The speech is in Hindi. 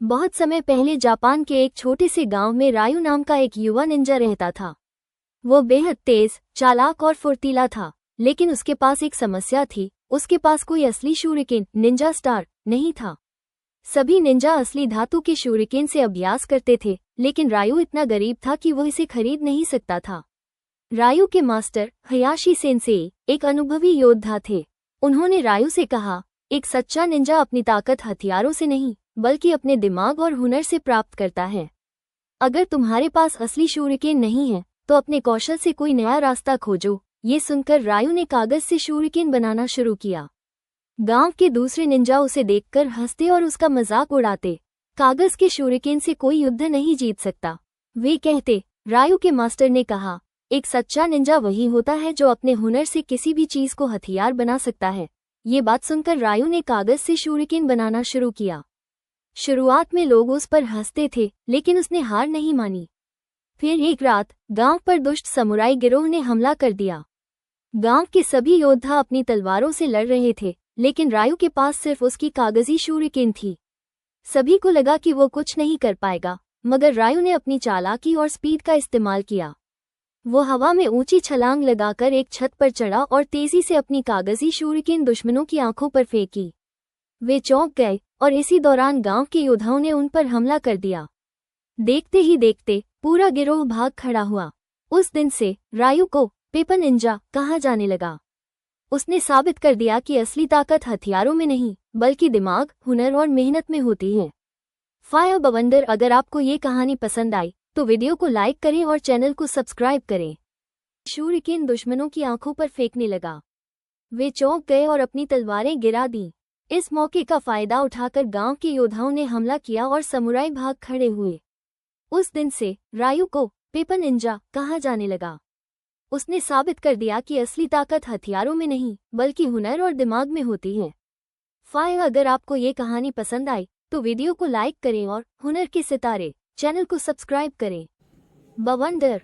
बहुत समय पहले जापान के एक छोटे से गांव में रायु नाम का एक युवा निंजा रहता था। वो बेहद तेज, चालाक और फुर्तीला था, लेकिन उसके पास एक समस्या थी। उसके पास कोई असली शूरिकेन निंजा स्टार नहीं था। सभी निंजा असली धातु के शूरिकेन से अभ्यास करते थे, लेकिन रायु इतना गरीब था कि वो इसे खरीद नहीं सकता था। रायु के मास्टर हयाशी सेंसेई एक अनुभवी योद्धा थे। उन्होंने रायु से कहा, एक सच्चा निंजा अपनी ताकत हथियारों से नहीं, बल्कि अपने दिमाग और हुनर से प्राप्त करता है। अगर तुम्हारे पास असली शूरिकेन नहीं है, तो अपने कौशल से कोई नया रास्ता खोजो। ये सुनकर रायु ने कागज से शूरिकेन बनाना शुरू किया। गांव के दूसरे निंजा उसे देखकर हंसते और उसका मजाक उड़ाते। कागज के शूरिकेन से कोई युद्ध नहीं जीत सकता, वे कहते। रायु के मास्टर ने कहा, एक सच्चा निंजा वही होता है जो अपने हुनर से किसी भी चीज को हथियार बना सकता है। ये बात सुनकर रायु ने कागज से शूरिकेन बनाना शुरू किया। शुरुआत में लोग उस पर हंसते थे, लेकिन उसने हार नहीं मानी। फिर एक रात गांव पर दुष्ट समुराई गिरोह ने हमला कर दिया। गांव के सभी योद्धा अपनी तलवारों से लड़ रहे थे, लेकिन रायु के पास सिर्फ उसकी कागजी शूरिकेन थी। सभी को लगा कि वो कुछ नहीं कर पाएगा, मगर रायु ने अपनी चालाकी और स्पीड का इस्तेमाल किया। वो हवा में ऊंची छलांग लगाकर एक छत पर चढ़ा और तेजी से अपनी कागजी शूरिकेन दुश्मनों की आंखों पर फेंकी। वे चौंक गए और इसी दौरान गांव के योद्धाओं ने उन पर हमला कर दिया। देखते ही देखते पूरा गिरोह भाग खड़ा हुआ। उस दिन से रायु को पेपर निंजा कहा जाने लगा। उसने साबित कर दिया कि असली ताकत हथियारों में नहीं, बल्कि दिमाग, हुनर और मेहनत में होती है। फायर बवंडर, अगर आपको ये कहानी पसंद आई तो वीडियो को लाइक करें और चैनल को सब्सक्राइब करें। शूरिकेन दुश्मनों की आंखों पर फेंकने लगा। वे चौंक गए और अपनी तलवारें गिरा दी। इस मौके का फायदा उठाकर गांव के योद्धाओं ने हमला किया और समुराई भाग खड़े हुए। उस दिन से रायु को पेपर निंजा कहा जाने लगा। उसने साबित कर दिया कि असली ताकत हथियारों में नहीं, बल्कि हुनर और दिमाग में होती है। फायर, अगर आपको ये कहानी पसंद आई तो वीडियो को लाइक करें और हुनर के सितारे चैनल को सब्सक्राइब करें। बवंडर।